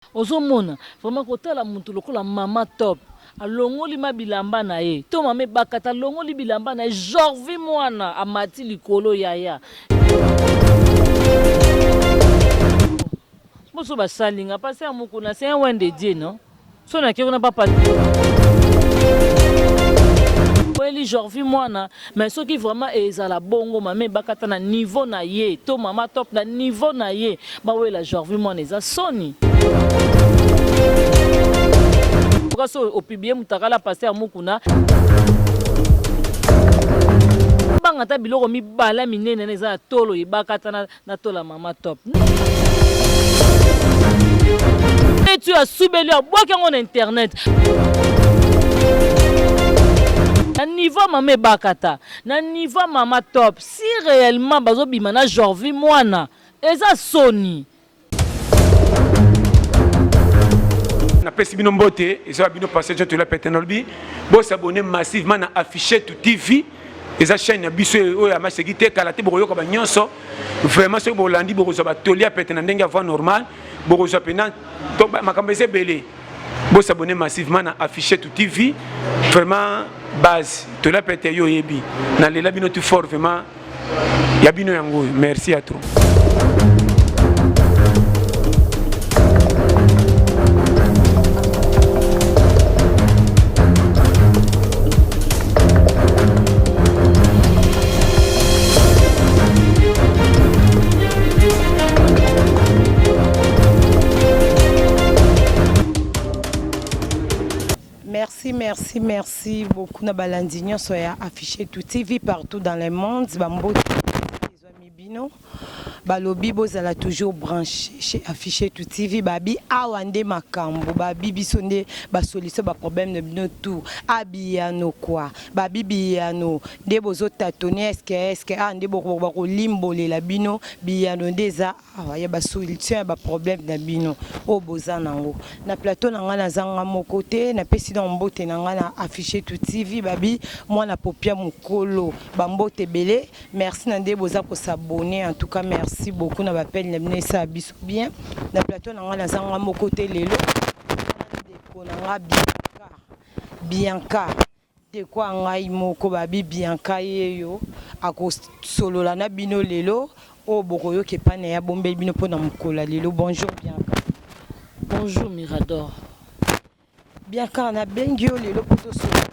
Ozomona vraiment kotala mutu lokola mama top alongoli mabilamba na ye to mame bakata longoli bilamba na ye Jorvi mwana amati likolo yaya moso basalinga pasi ya mukuna c'est un win de Dieu non so na keko na papa Eli Jorvi mwana mais soki vraiment ezala bongo mame bakata na niveau na ye to mama top na niveau na ye ba wela Jorvi mwana eza soni so au publier mutakala passer à mukuna banga ta biloko mibala minene neza tolo ibakata na tola mama top et tu as subeli aboki en internet na niveau mama bakata na niveau mama top si réellement bazo bimana Jorvi mwana eza soni na pesi bino mbote eza bino passage to la petenolobi bo s'abonner massivement na afficher tout TV eza chaîne ya biso oyo amaseki te kala te bokoyoka ba nyonso vraiment so bolandi bokozwa ba tolia pete na ndenge avant normal bokozwa pena to makambo eza belé bo s'abonner massivement na afficher tout TV vraiment base to la pete yo yebi na lela bino tout fort vraiment ya bino yango merci à trop. Merci beaucoup. Na balandignon soya affiché tout TV partout dans le monde. Bambo Bino. Balobi bozala toujours branché chez affiché tout TV babi awande makambo babi bisonde ba solution ba problème de bino tout abiano quoi babi biano de bozo tâtonner est-ce que ande boko limbolé la bino biano deza ya ba solution ba problème na bino o bozanango na plateau na ngana zanga mokote na pesi dans mbote na ngana affiché tout TV babi moi na popia mukolo bambote belé merci nande boza ko s'abonner en tout cas merci beaucoup na bapel na binesa biso bien na plateau na ngana zanga mokote lelo de konanga Bianca de quoi ngai moko babi Bianca yeyo ako solola na bino lelo o bokoyo ke pana ya bombe bino pona mukola lelo bonjour Bianca. Bonjour Mirador. Bianca na bengio lelo poto solola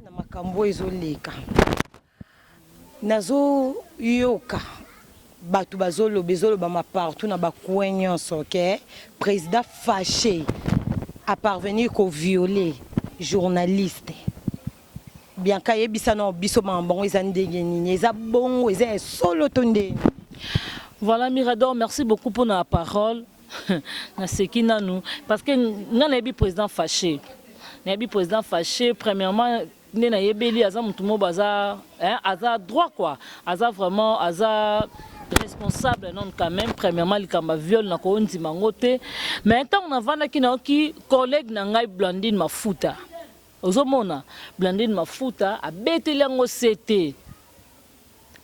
na makambo ezoleka nazo yoka Batou bazolo bezolo bama partout na bakouignon soke président fâché à parvenir qu'au violer journaliste Bianca yebisa no biso mambongo ezandenge nini eza bongo eza solo tonde. Voilà Mirador, merci beaucoup pour la parole. Na sekina nous parce que nga na yebi président fâché. Na yebi président fâché premièrement na yebeli aza mutu mo baza aza droit quoi. Aza vraiment aza responsable non quand même premièrement likamba viol na ko ndima ngote mais tant on avanda ki na ki collègue na ngai Blandine Mafuta ozomona Blandine Mafuta a beteli yango CT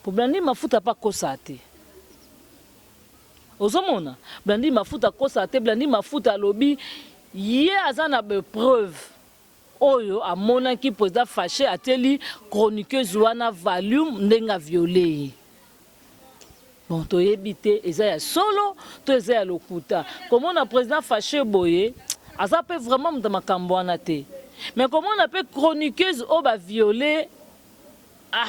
pour Blandine Mafuta pas kosate ozomona Blandine Mafuta kosate Blandine Mafuta lobi ye azana be preuve oyo amona ki président fâché ateli chroniqueuse wana volume ndenga violé. Bon, tu es habité, et solo, tu es à l'okuta. Comment on a président fâché boye, ça peut vraiment me demander. Mais comment on appelle chroniqueuse au bas violé, ah,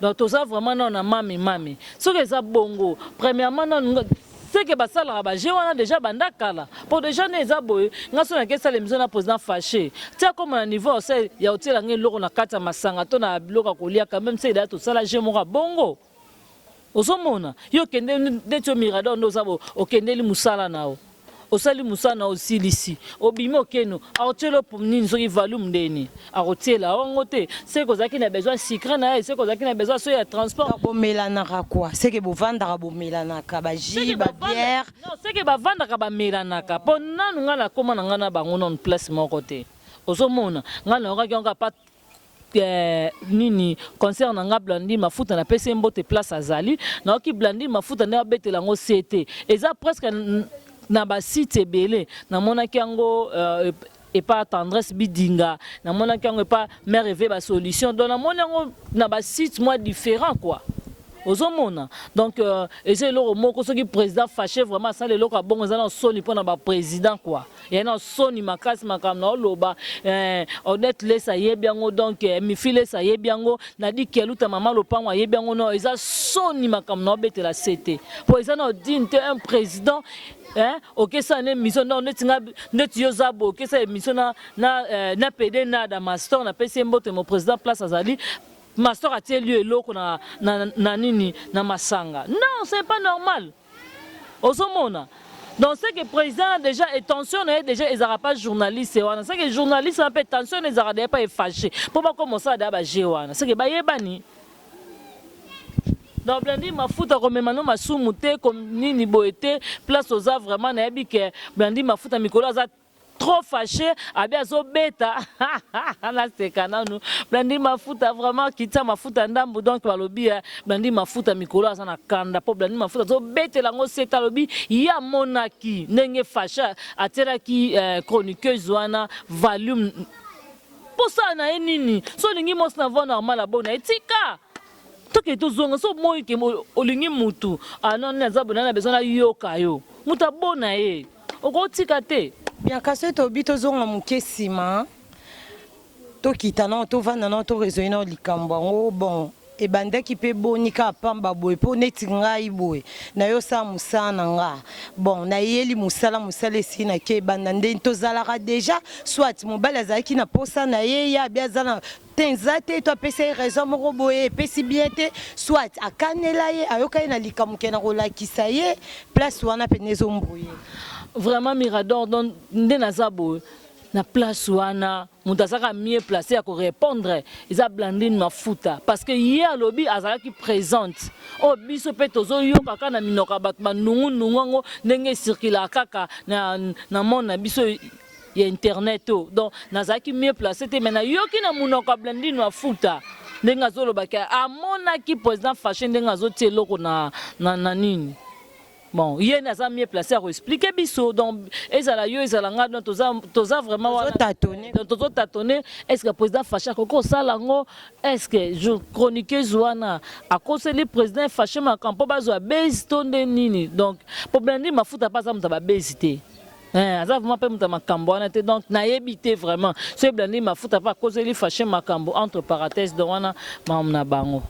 donc tout ça vraiment non a mami. Ce que ça bongo, premièrement non. C'est que ça là j'ai on a déjà bandakala pour déjà les aboye ngaso na kesa les maisons na président fâché tiens comme à niveau c'est il y a aussi la ngelo na kata masanga to na biloko kolia quand même c'est là tout ça là j'ai mon bongo. Ozomona yo kende neto Mirador ndozabo okendeli musala nao osali musala nao silisi obimi okeno aotelo pour nini soki volume ndeni aotela ongote c'est que zaki na besoin sucre na c'est que zaki na besoin so ya transport bomela quoi c'est que bovanda bomela ka ba ji ba bière non c'est que bavanda ka ba melana ka pona ngana koma na ngana bango non place mon côté ozomona ngana okaki onka pas nini concert na nga Blandine Mafuta na pese mbote place azali na oki Blandine Mafuta na betela ngo CT eza presque na ba site belé na mona kiango et pas tendresse bidinga na mona kiango et pas merveille ba solution donc na mona na ba site moi différent quoi ozomona donc et c'est le moko soki président fâché vraiment ça le loko bon za na soni pona ba président quoi et na soni makasi makam na loba honnête laisse yebiango donc mi file ça yebiango na di keluta mama lopango yebiango no eza soni makam na bete la CT pour ça no dinte un président hein OK ça ne mission non netinga neti yozabo OK ça mission na PD na da master na PC mbote mon président place azali Master a lieu et l'eau na nini na masanga. Non, c'est pas normal. Osomona. Donc c'est que le président a déjà attention déjà ils n'aura pas journaliste c'est que journaliste a pas attention ils n'aura pas fâché. Pour pas commencer à d'abord géwana. C'est que ba yebani. Donc blandi ma futa comme maintenant ma soumouté comme nini boete place aux a vraiment na yebi que blandi ma futa mikolo za trop fâché abia zo beta la sekana nous blandi mafuta vraiment kita mafuta ndambu donc balobi blandi mafuta mikolo asana kanda po blandi mafuta zo beta lango seta lobi ya monaki ndenge fâché atera ki chroniqueuse wana volume pour ça na nini so lingi mos na vona normal bona etika toke tozonga so moyi ke olingi mutu non na zabona na besoin na yoka yo muta bona ye okotika te bien kaso to bito zonga mukesima to kitana to vanda na to réseau likambo bon e bandaki pe bonika pamba boy po neti ngai boy na yo sa musana nga bon na yeli musala sina ke bandande to zalaka déjà soit mobile azaki na posa na ye ya bia zala tenzate to pese raison moko boye pesi bien te soit akanela ye ayoka na likamuke na rolakisa ye place wana penezo mbrouye. Vraiment Mirador donc ndenazabo na place wana mutasaka mieux placé à répondre ils a blandine mafuta parce que hier lobby azala qui présente o biso petozo yo kaka na minoka batma nungu ndenge circula kaka na mona biso ya internet donc nazaki mieux placé te mais na yoki na munoka blandine mafuta ndenge azoloba ka amona ki président fâché ndenge azotie loko na nini. Bon, il y a un mieux placé à expliquer biso donc ezala yo ezala nga donc toza vraiment tâtonner est-ce que le président fâché ko salango est-ce que je chroniquer zwana à cause le président fâché ma campo bazo base tonde nini donc problème ni mafuta pas ça mutaba bezité ça vraiment pas mutama cambo na te donc na yebité vraiment ce blandi mafuta pas cause le fâché ma cambo entre parenthèses donc wana mamna bango.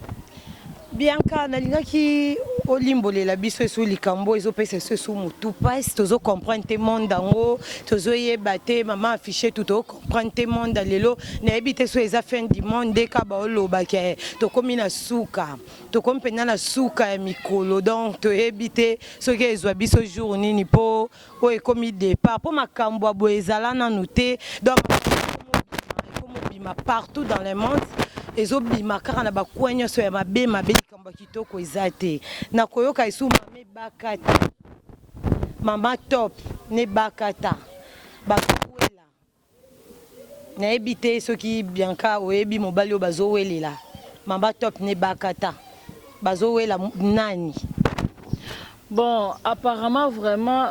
Bianca nalingaki olimbolela biso esu likambo ezopesa esu mutu pas tozo comprendre te monde dango tozo yeba te maman affiché tout to comprendre te monde lelo na ebite so eza fin du monde ka ba oloba ke to komi na suka to kompena na suka ya mikolo donc to ebite so ke ezwa biso jour nini po o ekomi départ po makambo abo ezala na nuté donc partout dans le monde ezobima kaka na bakwenyo so ya mabe likambo kitoko ezate na koyoka isu mame bakata mama top ne bakata bakuela na ebite soki Bianca oyebi mobali o bazowelela mama top ne bakata bazowela nani. Bon apparemment vraiment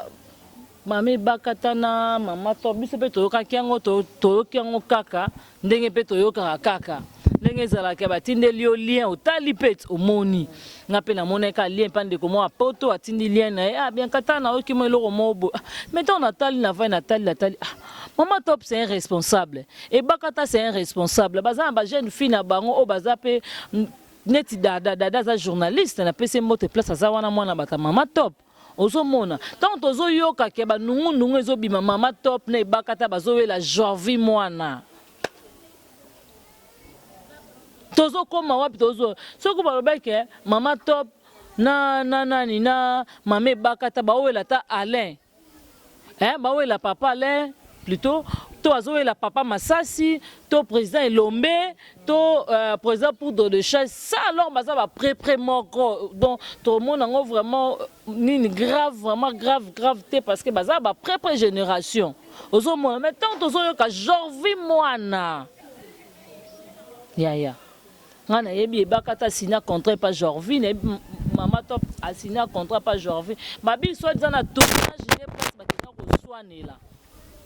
mame bakata na mama top biso pe toyoka kiango toyoka kaka ndenge pe toyoka kaka ndenge zala ke batinde lio lien otali pet omoni ngape na moneka lien pande ko mo apoto atindi lien na bien katana oki mo loko mobo mettons natali na va natali maman top c'est un responsable et bakata c'est un responsable baza ba jeune fille na bango o baza pe neti dada za journaliste na pese mote place za wana mwana bata maman top ozomona tant tozo yoka ke ba nungu ezobima maman top na bakata bazowela Jorvi mwana tozo koma wapi tozo soko balobeke mama top na mame bakata bawela ta Alain bawela papa Alain plutôt to azowela papa Masasi to président Elombe to président pour de chasse ça alors baza ba pré moko donc tout le monde en vraiment ni grave vraiment grave té parce que baza ba pré génération ozomona mais tant tozo yoka Jorvi mwana ya ngana yebi bakata sina contre pas Jorvi Maman Top a signé un contrat par Jorvi. Babi soit dans la tournage n'est pas bakena ko soigner là.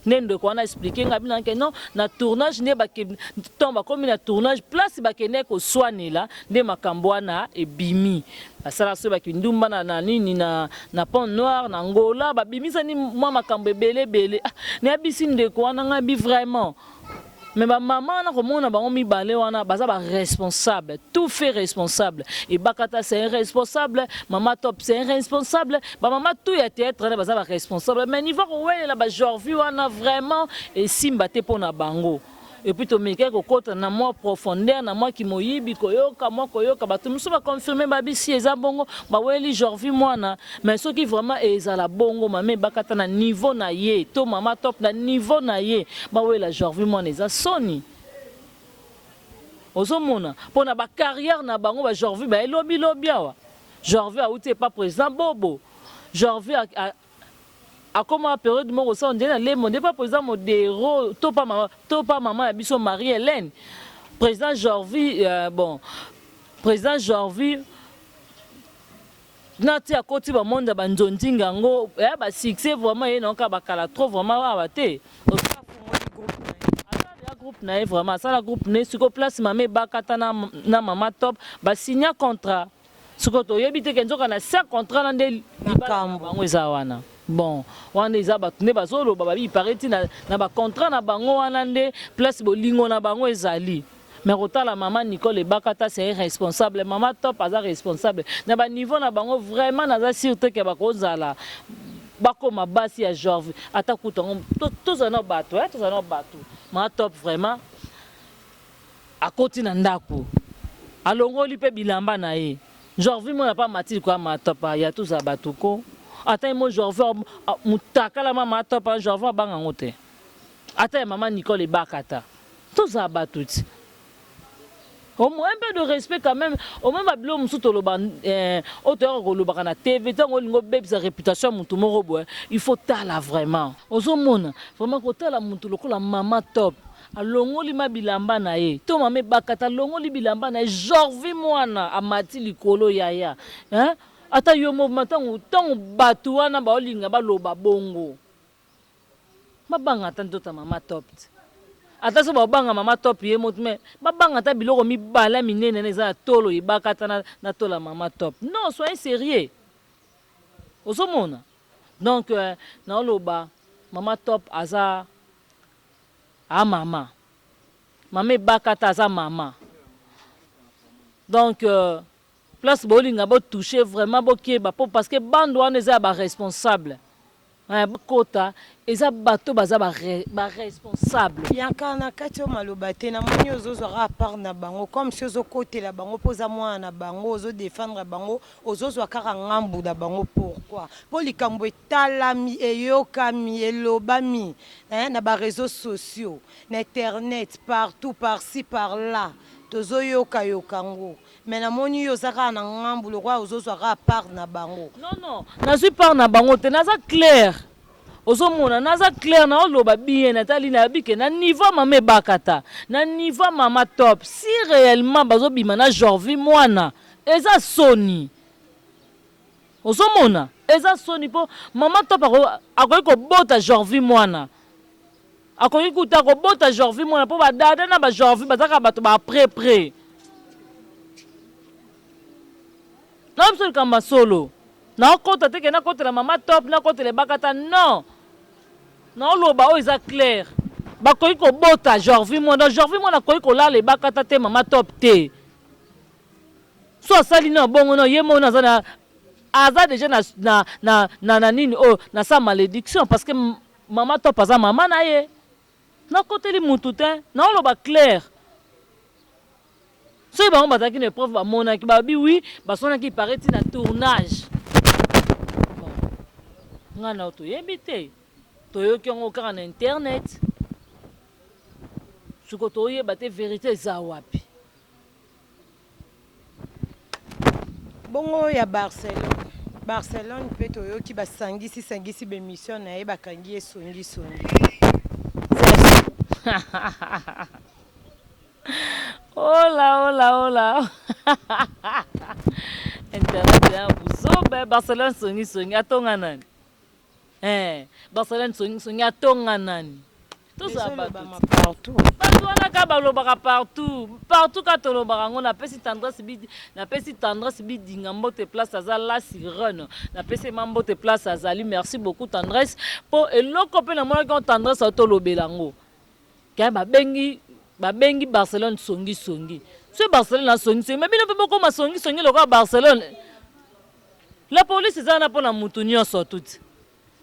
Nende ko na expliquer ngabi na que non na tournage ne ba ke tomba comme na tournage place bakene ko soigner là de makambo na e bimi. Asala so bakindumba na nini na pont noir na Angola ba bimi sani moi makambo belé ne abisi ndeko na ngabi vraiment. Mais ma maman na komona bango mibale wana baza ba responsable, tout fait responsable. Et Bakata c'est un responsable, Maman Top c'est un responsable, ba maman tout ya théâtre na baza ba responsable. Mais niveau ouais là ba Jorvi wana vraiment et simba te pona bango. Et puis to meke ko kota na moi profondeur na moi ki moyibi koyoka moi koyoka ba tumuso ba confirmer ba bisi eza bongo ba weli Jorvi mwana mais ce qui vraiment eza la bongo mame Bakata na niveau na ye to Maman Top na niveau na ye ba wela Jorvi mwana eza soni ozomona pona ba carrière na bango ba Jorvi ba elobi awa Jorvi a outé pas président Bobo Jorvi a comme la période où on dit les mondes pas président modéro topa maman biso Marie-Hélène président Jorvi bon président Jorvi nati a côté ba monde ba nzondinga ngo ba succès vraiment et non ka ba kala trop vraiment wa te groupe na vraiment ça la groupe ne sur place mamé Bakata na Maman Top ba signer contrat siko to yebite kenzo kana 5 contrat na ndeli bango ezawana. Bon, on est à battre, ne bazolo, babi paraît na ba contrat na bango anande place bolingo na bango ezali. Mais autant la maman Nicole et Bakata c'est responsable, Maman Top aza responsable. Na ba niveau na bango vraiment na za sûreté que ba kozala. Bako mabasi ya Jorvi, atakutongo tous na bato, tous na bato. Maman Top vraiment a côté na ndako. Alongoli pe bilamba na ye. Jorvi mo na pas mati quoi Maman Top ya tous za batuko. Attends, moi, je revois la maman Top, je revois Bangangote. Attends, maman Nicole et Bakata. Tout ça bat tout. Au moins un peu de respect quand même. Au moins, ma blonde, sous le ban, auteur, le barana TV, tant qu'on a sa réputation, mon tour, il faut tala vraiment. Aux hommes, vraiment, quand tala mon tour, la maman Top. Alongo li mabilamba na ye to mame Bakata longo li bilamba na Jorvi mwana amati likolo yaya hein ata yo mouvement tant batu wana ba olinga ba loba bongo mabanga tanto ta Maman Top ata so ba banga Maman Top ye motme mabanga ta biloko mibala minene na za tolo ibakata na tola Maman Top non soyez sérieux osomona donc na loba Maman Top aza a maman mamé Bakata aza maman donc place bolinga bo toucher vraiment bokie ba parce que bando wana eza ba responsable hein kota eza bato baza ba responsable yankana kati o maloba te na moni ozozwa part na bango comme si ozokote la bango poza mwana na bango ozo défendre bango ozozwa kaka ngambu na bango pourquoi po likambo etalami eyokami elobami hein na ba réseaux sociaux na internet partout par-ci par-là tozoyoka yokango mais na moni yozaka na ngambu le roi ozozwa part na bango non na suis part na bango te naza clair ozomona naza clair na oloba bien natali na bike na niveau Maman Bakata na niveau Maman Top si réellement bazobima na Jorvi mwana eza soni ozomona eza soni po Maman Top akoki kobota Jorvi mwana akoki kuta kobota Jorvi mwana po badada na ba Jorvi bazaka bato ba pré na msolo kamba solo na kota teke na kota la Maman Top na kota le Bakata non na loba o eza clair bakoki kobota Jorvi mwana koki kolala Bakata te Maman Top te so asali na bongo na ye mona aza déjà na nini na sa malédiction parce que Maman Top aza maman na ye na koteli mutu te na loba clair soki bango bazalaki na épreuve bamonaki babi oui basonaki paraît na tournage nga na toyebi te toyoki yango kaka na internet soko toyeba te vérité eza wapi bongo ya Barcelone mpe toyoki basangisi bemission na ye bakangi esongi Hola. internet ya buzobe Barcelone songi atonga nani Barcelone songi atonga nani tout ça partout bato wana ka balobaka partout ka tolobaka ngo napesi tendresse bidinga mbote place aza la sirene napesi ma mbote place azali merci beaucoup tendresse po eloko mpe namonaki ngo tendresse atolobela ngo ka babengi Barcelone songi so Barcelone na songi mais bino mpe bokoma songi lokola Barcelone la police eza na mpona mutu nyonso tuti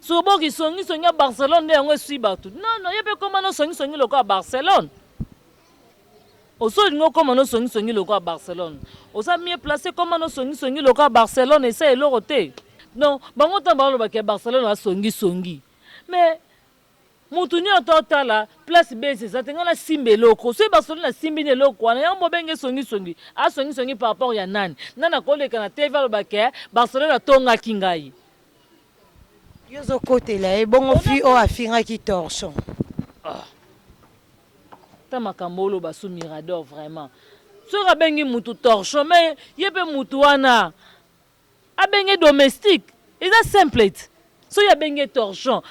soboki songi ya Barcelone nde yango esui bato non ye mpe koma no songi lokola Barcelone osolingo koma no songi lokola Barcelone osa mie placé koma no songi lokola Barcelone esa eloko te non bango ntango balobaki ya Barcelone asongi mais mutu nyonso otala place bese eza te nga na simba eloko soki Barcelone asimbi na eloko wana yango bobenge songi asongi par rapport ya nani akoleka na TV alobaki Barcelone atongaki ngai yozo kotela ye bongo fi o afingaki torchon ta makambo oloba su mirador vraiment soki abengi mutu torchon mais ye mpe mutu wana abenge domestique eza simple ete soki abenge torchon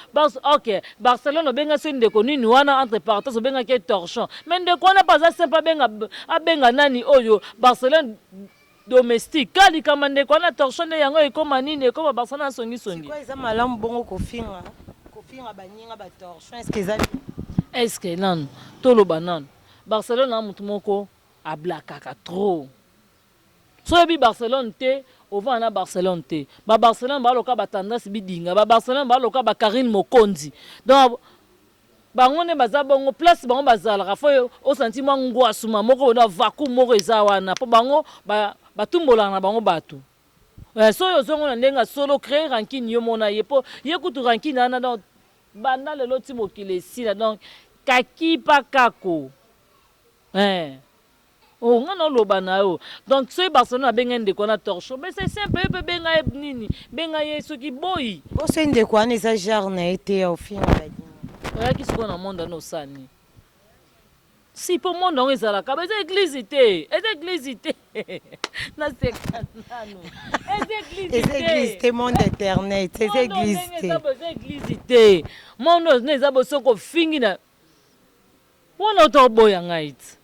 ok Barcelone obenga soki ndeko nini wana entre parenthèse obengaki torchon mais ndeko wana mpe aza simple abenga nani oyo Barcelone domestique kalikama ndeko wana torchon nde yango ekoma nini ekoma Barcelone asongi sikoyo eza malamu bongo kofinga baninga batorchon eske nanu toloba nanu Barcelone na mutu moko ablakaka trop soyebi Barcelone te ovanda na Barcelone te Barcelone baloka batendance bidinga Barcelone baloka Karine Mokonzi donc bango nde baza bongo place bango bazalaka fo osanti mwa ngwasuma moko na vaku moko eza wana mpo bango batumbolaka na bango bato soki ozongo na ndenge solo créer rankine yo mona ye mpo ye kutu rankine wana donc banda lelo ti mokili esila donc kakipa kako nga na oloba na yo donc soki Barcelone abenga ndeko wana torchon mais c'est simple ye mpe benga ye nini benga ye soki boyi oso ndeko wana eza genre na ye te ofinga badinga oyaki sikoyo na monde wana osani si mpo monde yango ezalaka eza église te naseka nano eza église te monde internet eza église te monde oyo eza bosoko ofingi na wana otoboya ngai ti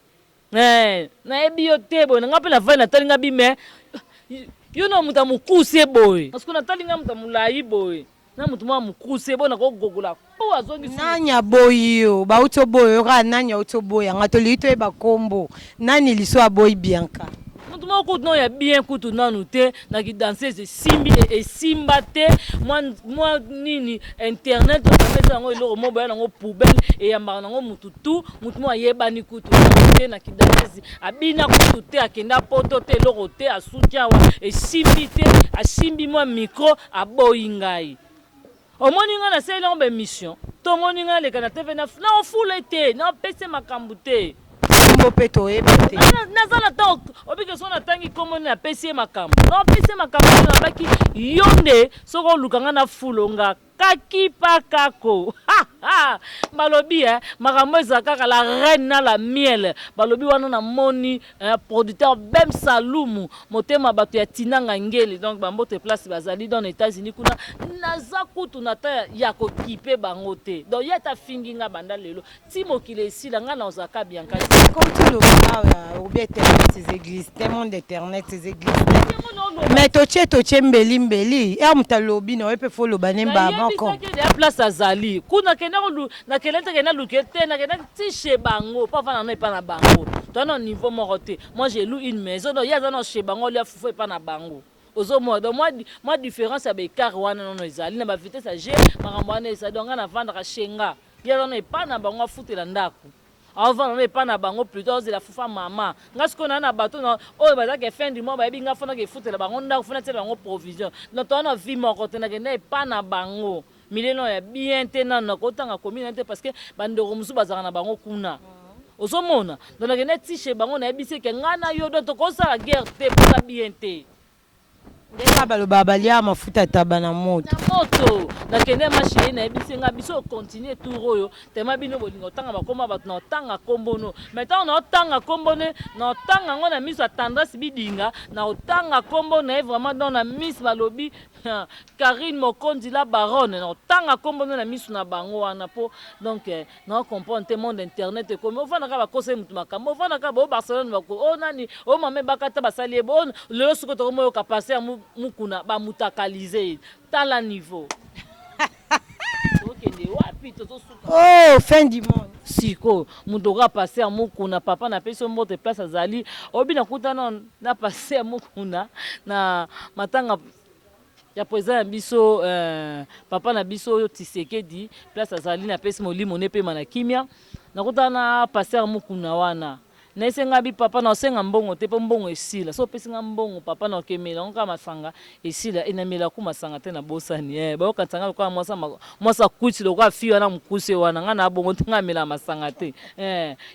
nayebi yo te boye nanga mpe navai natali nga bime yo na moto amokuse boye parceke natali nga moto amolai boye na mutu mwa mukuse bona kogogola po azongi nani aboyi yo bauti oboyo kaka nani auti oboya nga tolii toyeba kombo nani liso aboyi Bianca mutu mwa kutu no ya bien kutu nanu te naki danseuse esimba te mwa nini internet osamesa yango eloko mo boya nango poubelle eyambaka nango mutu tu mutu mo ayebani kutu te naki danseuse abina kutu te akenda poto te eloko te asuki awa esimbi te asimbi mwa micro aboyi ngai omoni nga na seli yango bemission tomoni nga leka na tv na ofula te na opese makambo te kombo mpe toyeba te naza na ntango obike so natangi kombo nde napesi ye makambo na opesi ye makambo te nabaki yo nde soki oluka nga na fulonga kakipa kako balobi makambo eza kaka la reine na la miel balobi wana na moni producteur Bem Salumu motema bato ya tinanga ngeli donc bambote place bazali dans les États-Unis kuna naza kutu na ta ya kokipe bango te donc yeta fingi nga banda lelo ti mokili esila nga na ozaka Bianca comme tu le vois ou bien ces églises tellement d'internet ces églises mais toche mbeli mutalobi na wepe fo loba nemba ya place azali kuna kena na kelente kena lukete na kena tiche bango pa vana no epa na bango toi non niveau moko te moi j'ai loué une maison donc ya zana chez bango lia fufu epa na bango ozo moi donc moi différence ya bekar wana non ezali na ba vitesse age makambo wana ezali donc na vendre shenga ya zana epa na bango afutela ndako avant on est pas na bango plutôt de la fufa maman ngas ko na bato na o ba za ke fin du mois ba binga fona ke futela bango ndako fona tela bango provision donc on a vie moko te na ke na pas na bango mileno ya bien te na kotanga communauté parce que bandeko musu bazaka na bango kuna ozomona donc na tiche bango na ebise ke ngana yo donc ko sala guerre te pour bien te ndeka baloba balia mafuta taba na moto na moto nakende mashine na ebisenga biso continue tour oyo tema bino bolingo tanga bakoma bato na tanga kombono maintenant na tanga kombone na tanga ngo na miso tendance bidinga na tanga kombono et vraiment dans na miss balobi Karine Mokondi la baronne na tanga kombono na miso na bango wana po donc na comprendre monde internet comme ovana ka bakose mutu makambo ovana ka bo Barcelone bako o nani o mame bakata basali bon le soko to mo ka passer mukuna ba mutakaliser tala niveau. Oh, fin du monde. Siko, mudoga passer à mukuna papa na peso mbote place azali. Obi na kutana na passer à mukuna na matanga ya président biso papa na biso yo Tshisekedi place azali na pesi molimo ne pe mana kimia. Na kutana passer à mukuna wana. Na esenga bi papa na osenga mbongo te po mbongo esila so pesinga mbongo papa na okemela onka masanga esila enamela ku masanga te na bosani ba okatanga kwa mwasa kuti lokwa fiwa na mkuse wana nga na bongo tinga mela masanga te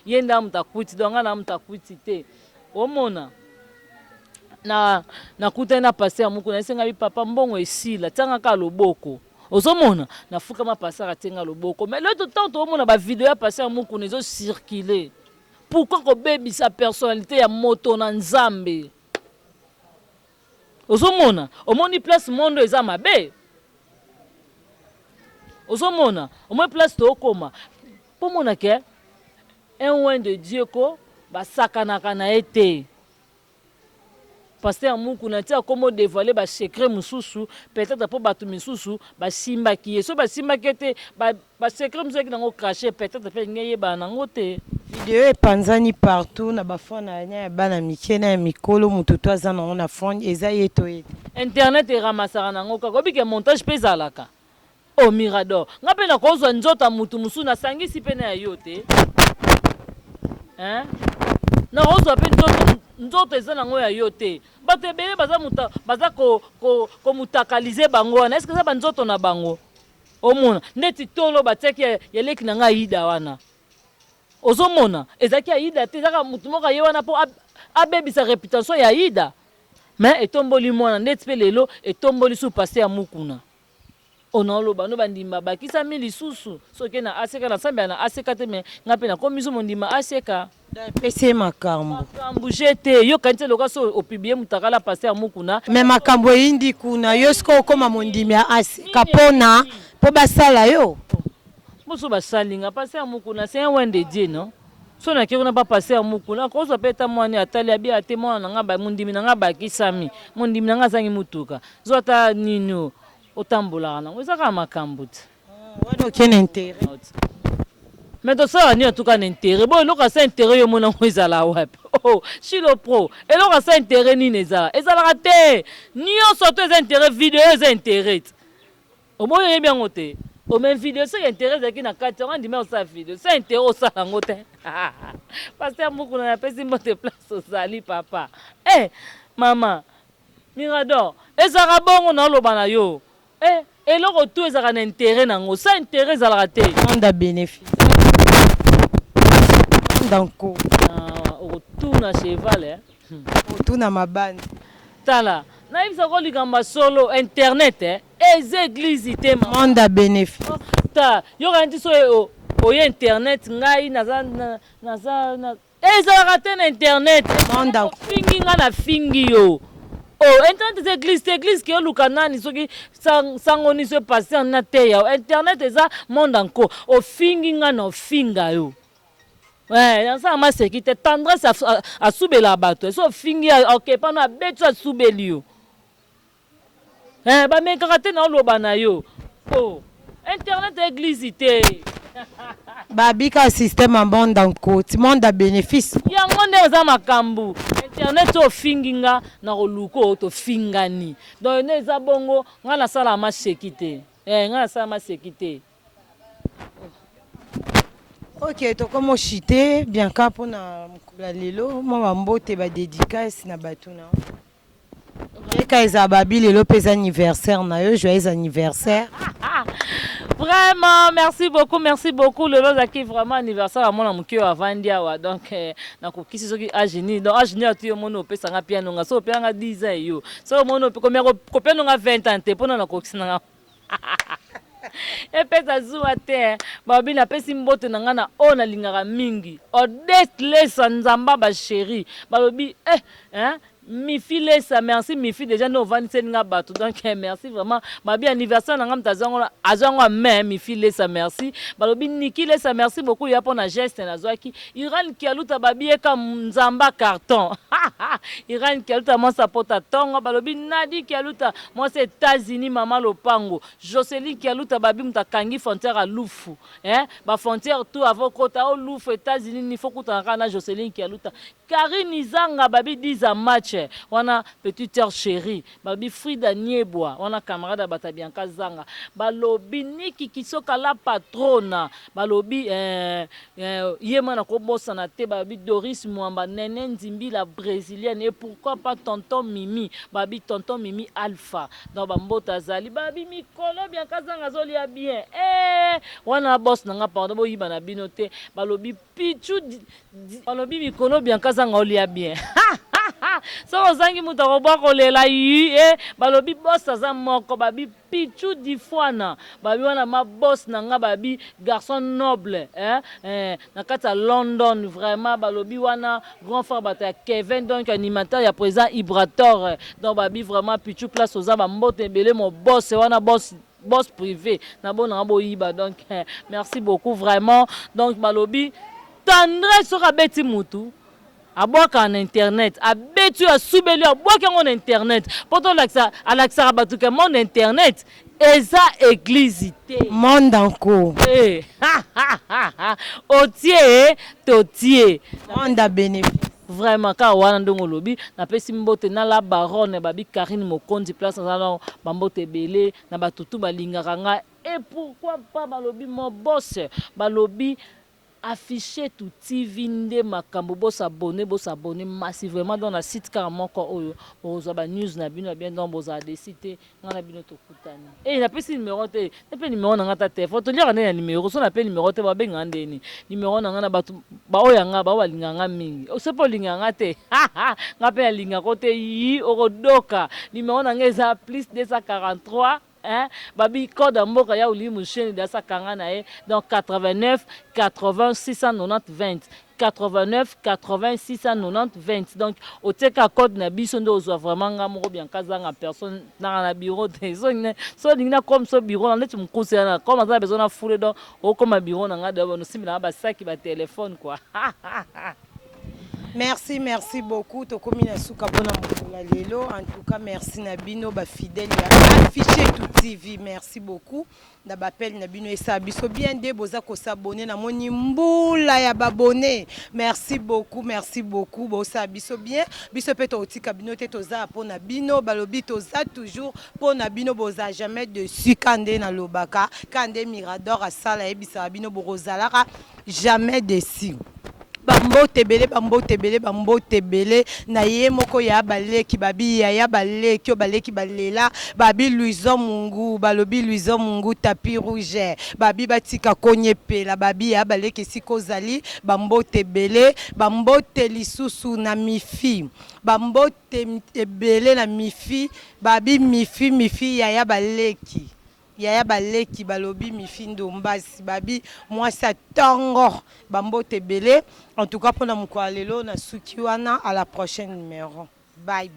yenda mtakuti donga na mtakuti te omona na kutena passer muku na esenga bi papa mbongo esila tanga ka loboko ozomona na fuka ma passer atenga loboko mais le temps to omona ba vidéo ya passer muku nezo circuler. Pourquoi qu'on baby sa personnalité ya moto na nzambe? Ozomona, omoni place monde eza mabe. Ozomona, omoni place to okoma. Po mona ke un oin de Dieu ko ba sakanaka na ete. Pasteur Moukou na tia komo dévoiler ba secret mususu peut-être pour batu mususu ba simba ki so ba simba kete ba secret mususu ki nango caché peut-être pe ngeye ba nango te. Vidéo epanzani partout na bafona nya bana mikena ya mikolo mutu to aza nango na fond eza yeto ye. Internet e ramasaka nango ka kobi ke montage pe zalaka. Oh Mirador, ngape na kozwa nzota mutu musu na sangisi pe na yote. Hein? Na kozwa pe nzoto eza nango ya yote. Bato ebele baza ko mutakalize bango wana. Est-ce que ça ba nzoto na bango? Omona ndeti tolo bateki ya leki na nga ida wana. Ozomona ezaki ya ida te zaka mutu moko ye wana po abebisa réputation ya ida. Mais etomboli mwana ndeti pe lelo etomboli su passer ya mukuna. Onoloba no bandima bakisa mili susu soke na aseka na sambe na aseka te me ngape na komiso mondima aseka. PC makambo. Makambo jete yo kanite lokaso opibie mutakala passer ya mukuna. Mais makambo indi kuna yo sko koma mondimi ya aseka pona po basala yo. Moso basalinga passer ya mukuna c'est un oin de Dieu non. So na kiko na pas passer ya mukuna ko so peta mwani atali abi ate mwana nga ba mundimi nga bakisami. Mundimi nga zangi mutuka. Zota nino otambola na ezaka makambo te. Wana okene intérêt. Mais to ça ni en tout cas intérêt. Bon loka ça intérêt yo mona ko ezala wapi. Oh, Chilo Pro. Et loka ça intérêt ni neza. Ezala te. Ni on sorte les intérêts vidéo les intérêts. Au moins y bien ngote. Au même vidéo ça intérêt qui na 4 ans dima ça vidéo. Ça intérêt ça la ngote. Pasteur Moukou na pesi mote place ozali papa. Eh maman. Mirador. Ezala bongo na loba na yo. Et le retour est un intérêt nango, ça intérêt à la rater. On a bénéfice. Donc retour na cheval retour na ma bande. Tala, na ibisa ko ligamba solo internet les églises ité on a bénéfice. Ta, yo kanti so o internet ngai naza ezala rater na internet. On a fingi nga na fingi yo. Oh, internet église qui est le canal, qui sangoni se passer en terre. Internet est ça monde encore. Au finginga no finga yo. Ouais, ça ma sécurité tendresse à souber la bateau. So fingi OK, pas na betu à souber yo. Ba me karaté na lo bana yo. Oh, internet église ité. Babika système en bande en côte, monde a bénéfice. Ya monde za makambu. Internet o finginga na koluko to fingani. Donc neza bongo ngala sala ma sécurité. Ngala sala ma sécurité. OK, to comme chité bien ka pona mukula lelo, moi mbote ba dédicace na batuna. Eka eza babi lelo pesa anniversaire na yo, joyeux anniversaire. Vraiment, merci beaucoup. Le lot qui vraiment anniversaire à mon amour à Vandia. Donc, qui c'est ce qui a génie. Donc, a génie à tout le monde au piano. On so piano 10 ans. Yo. So, mon combien on a 20 ans. T'es pour nous la coxina. Et puis, ça joue à terre. Babi na pesi mbote na ngana on a lingara mingi. Odette lesa nzamba ba chéri. Babi, hein? Mi fille ça merci mi fille déjà nous vendre c'est nga batou donc merci vraiment babi anniversaire na ngam tazango azango même mi fille ça merci balobi niki ça merci beaucoup ya pona geste na zwaki Iran ki aluta babi eka nzamba carton Iran ki aluta moi sa pota tongo balobi nadi ki aluta moi c'est États-Unis maman lopango Jocelyne ki aluta babi mutakangi frontière à Lufu hein ba frontière tout avant kota au Lufu États-Unis ni faut kutanga na Jocelyne ki aluta Karine Izanga babi 10 à match wana petite sœur chérie babi Frida Nieboa wana camarade Batabianka Zanga balobi niki kisoka la patrona balobi yema na kobosa na te babi Doris Mwamba Nene Nzimbi la brésilienne et pourquoi pas tonton Mimi babi tonton Mimi Alpha dans bambota zali babi mikolo Bianka Zanga zolia bien wana boss nanga pardon bo yiba na binote balobi pichu balobi mikolo Bianka Zanga olia bien so ozangi muta roba kolela yi balobi boss aza moko babi pichu difwana babi wana ma boss nanga babi garçon noble na kata London vraiment balobi wana grand frère bata Kevin donc animateur ya président Ibrator donc babi vraiment pichu place oza ba mbote belé mon boss wana boss privé na bona boyiba donc merci beaucoup vraiment donc balobi tendresse sera beti mutu aboka en internet abetu ya subeli aboka en internet poto alaxa batuka mon internet eza église monde encore otie totie monde a bénéfice vraiment ka wana ndongo lobi na pesi mbote na la baronne babi Karine Mokonzi place na bambote belé na batutu balingaka nga et pourquoi pas balobi mon boss balobi afficher tout TV nde makambo bo s'abonner massivement dans la site carrément ko oyo bozo ba news na bino bien donc bozo décider ngana bino to kutani na pesi numéro te pe numéro na ngata téléphone to lira na numéro so na pe numéro te ba benga ndeni numéro na ngana batu ba oya nga ba walinga nga mingi o sepo linga nga te nga pe linga kote yi orodoka numéro na ngeza plus 243 babi code mboka ya ulimu cheni da sakanga na donc 89 80 690 20 89 80 690 20 donc oteka code na biso ndo ozwa vraiment nga moko Bianka Zanga personne na bureau te so dingna comme so bureau na neti mkusi na comme ça besoin na foule donc o comme bureau na nga da no simila ba saki ba téléphone quoi Merci beaucoup. Tokomi na suka pona mukula lelo. En tout cas, merci Nabino ba fidèle ya affiché tout TV. Merci beaucoup. Na bapel Nabino esa biso bien de boza ko s'abonner na moni mbula ya babonné. Merci beaucoup. Boza biso bien. Biso peto otika bino te toza pona bino balobi toza toujours pona bino boza jamais dessus kande na lobaka. Kande Mirador asala ebisa bino borozalaka jamais dessus. Bambote belé na ye moko ya baleki babi ya baleki o baleki balela babi Louison Mungu balobi Louison Mungu tapis rouge babi batika konyepela babi ya baleki sikozali bambote belé bambote lisusu na mifi bambote belé na mifi babi mifi ya baleki Yaya baleki balobi mifindo mbasi babi moi ça tongo bambote belé en tout cas pour na mkwalelo na suki wana à la prochaine numéro bye